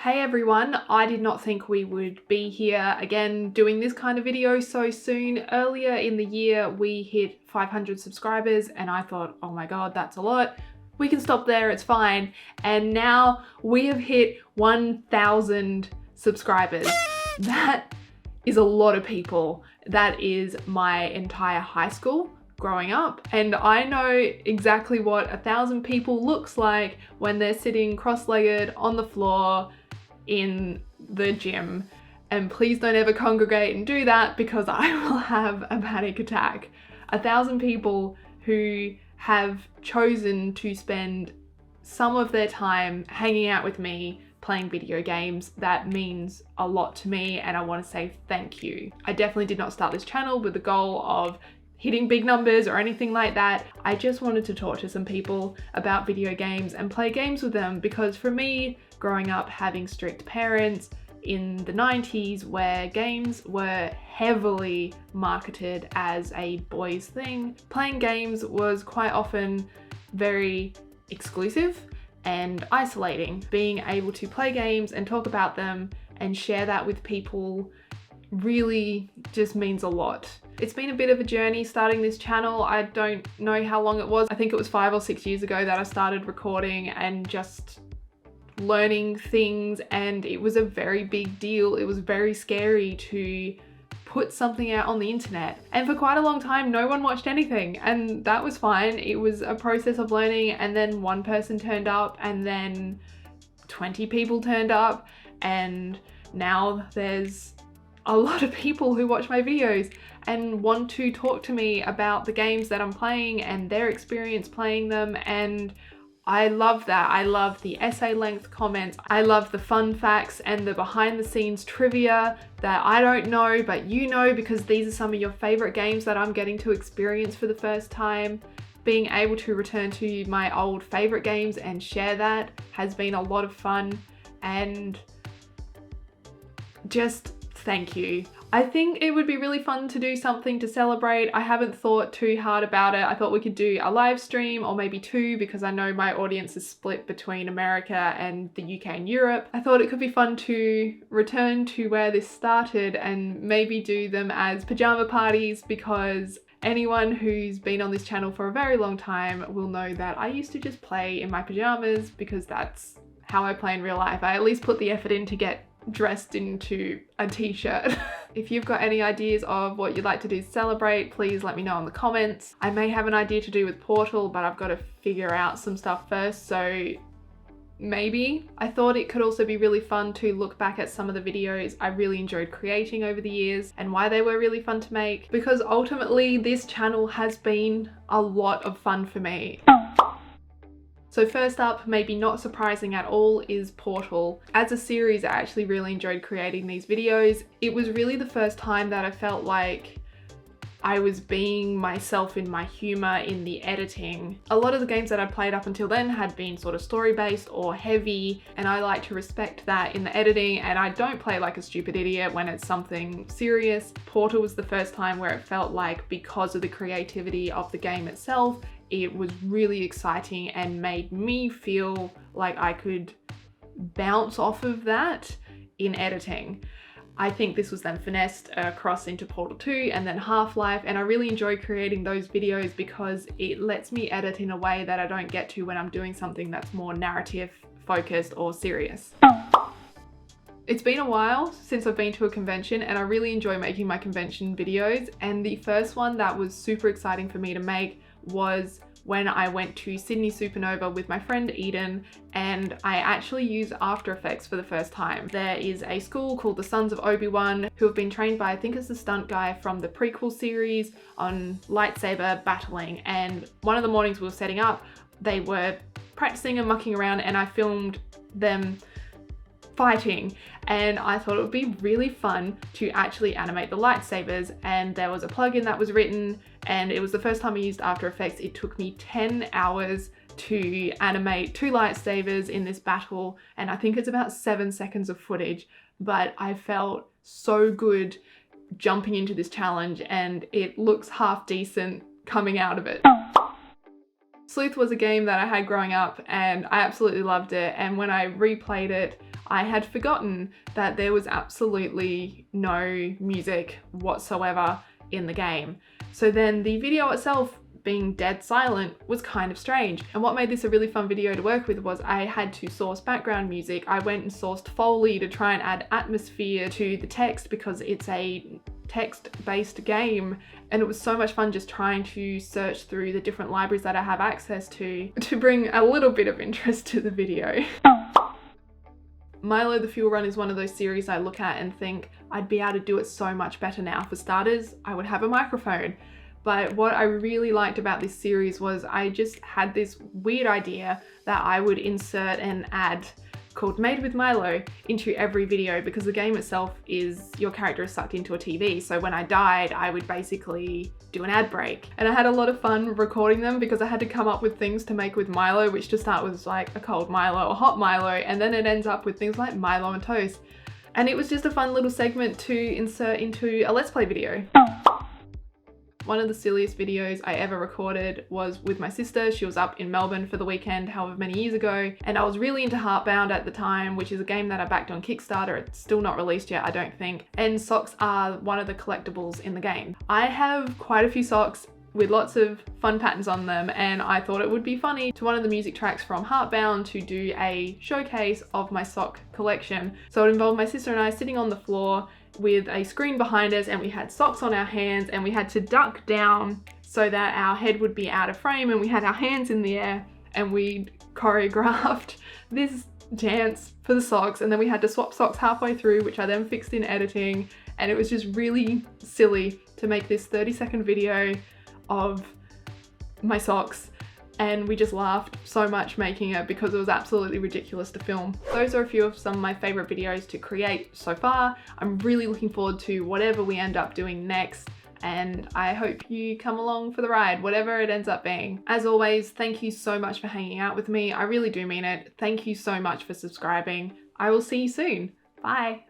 Hey everyone, I did not think we would be here again doing this kind of video so soon. Earlier in the year we hit 500 subscribers and I thought, oh my god, that's a lot. We can stop there, it's fine. And now we have hit 1,000 subscribers. That is a lot of people. That is my entire high school growing up, and I know exactly what 1,000 people looks like when they're sitting cross-legged on the floor in the gym. And please don't ever congregate and do that because I will have a panic attack. 1,000 people who have chosen to spend some of their time hanging out with me playing video games, that means a lot to me, and I want to say thank you. I definitely did not start this channel with the goal of hitting big numbers or anything like that. I just wanted to talk to some people about video games and play games with them, because for me, growing up having strict parents in the 90s where games were heavily marketed as a boys thing, playing games was quite often very exclusive and isolating. Being able to play games and talk about them and share that with people really just means a lot. It's been a bit of a journey starting this channel. I don't know how long it was. I think it was 5 or 6 years ago that I started recording and just learning things, and it was a very big deal. It was very scary to put something out on the internet, and for quite a long time no one watched anything, and that was fine. It was a process of learning, and then one person turned up, and then 20 people turned up, and now there's a lot of people who watch my videos and want to talk to me about the games that I'm playing and their experience playing them, and I love that. I love the essay length comments. I love the fun facts and the behind the scenes trivia that I don't know, but you know, because these are some of your favorite games that I'm getting to experience for the first time. Being able to return to my old favorite games and share that has been a lot of fun, and just thank you. I think it would be really fun to do something to celebrate. I haven't thought too hard about it. I thought we could do a live stream or maybe two, because I know my audience is split between America and the UK and Europe. I thought it could be fun to return to where this started and maybe do them as pajama parties, because anyone who's been on this channel for a very long time will know that I used to just play in my pajamas because that's how I play in real life. I at least put the effort in to get dressed into a t-shirt. If you've got any ideas of what you'd like to do to celebrate, please let me know in the comments. I may have an idea to do with Portal, but I've got to figure out some stuff first, so maybe. I thought it could also be really fun to look back at some of the videos I really enjoyed creating over the years and why they were really fun to make, because ultimately this channel has been a lot of fun for me. So first up, maybe not surprising at all, is Portal. As a series, I actually really enjoyed creating these videos. It was really the first time that I felt like I was being myself in my humor in the editing. A lot of the games that I played up until then had been sort of story-based or heavy, and I like to respect that in the editing, and I don't play like a stupid idiot when it's something serious. Portal was the first time where it felt like, because of the creativity of the game itself, it was really exciting and made me feel like I could bounce off of that in editing. I think this was then finessed across into Portal 2 and then Half-Life, and I really enjoy creating those videos because it lets me edit in a way that I don't get to when I'm doing something that's more narrative focused or serious. It's been a while since I've been to a convention, and I really enjoy making my convention videos, and the first one that was super exciting for me to make was when I went to Sydney Supernova with my friend Eden, and I actually used After Effects for the first time. There is a school called the Sons of Obi-Wan who have been trained by, I think it's the stunt guy from the prequel series, on lightsaber battling, and one of the mornings we were setting up, they were practicing and mucking around, and I filmed them fighting, and I thought it would be really fun to actually animate the lightsabers, and there was a plugin that was written, and it was the first time I used After Effects. It took me 10 hours to animate 2 lightsabers in this battle, and I think it's about 7 seconds of footage, but I felt so good jumping into this challenge, and it looks half decent coming out of it. Sleuth was a game that I had growing up and I absolutely loved it, and when I replayed it, I had forgotten that there was absolutely no music whatsoever in the game. So then the video itself being dead silent was kind of strange. And what made this a really fun video to work with was I had to source background music. I went and sourced Foley to try and add atmosphere to the text because it's a text-based game, and it was so much fun just trying to search through the different libraries that I have access to bring a little bit of interest to the video. Milo the Fuel Run is one of those series I look at and think I'd be able to do it so much better now. For starters, I would have a microphone. But what I really liked about this series was I just had this weird idea that I would insert an ad called Made with Milo into every video, because the game itself is your character is sucked into a TV. So when I died, I would basically do an ad break. And I had a lot of fun recording them because I had to come up with things to make with Milo, which to start was like a cold Milo or hot Milo, and then it ends up with things like Milo and toast. And it was just a fun little segment to insert into a Let's Play video. One of the silliest videos I ever recorded was with my sister. She was up in Melbourne for the weekend however many years ago, and I was really into Heartbound at the time, which is a game that I backed on Kickstarter. It's still not released yet, I don't think, and socks are one of the collectibles in the game. I have quite a few socks with lots of fun patterns on them, and I thought it would be funny to one of the music tracks from Heartbound to do a showcase of my sock collection. So it involved my sister and I sitting on the floor with a screen behind us, and we had socks on our hands, and we had to duck down so that our head would be out of frame, and we had our hands in the air, and we choreographed this dance for the socks, and then we had to swap socks halfway through, which I then fixed in editing, and it was just really silly to make this 30-second video of my socks. And we just laughed so much making it because it was absolutely ridiculous to film. Those are a few of some of my favorite videos to create so far. I'm really looking forward to whatever we end up doing next, and I hope you come along for the ride, whatever it ends up being. As always, thank you so much for hanging out with me. I really do mean it. Thank you so much for subscribing. I will see you soon. Bye.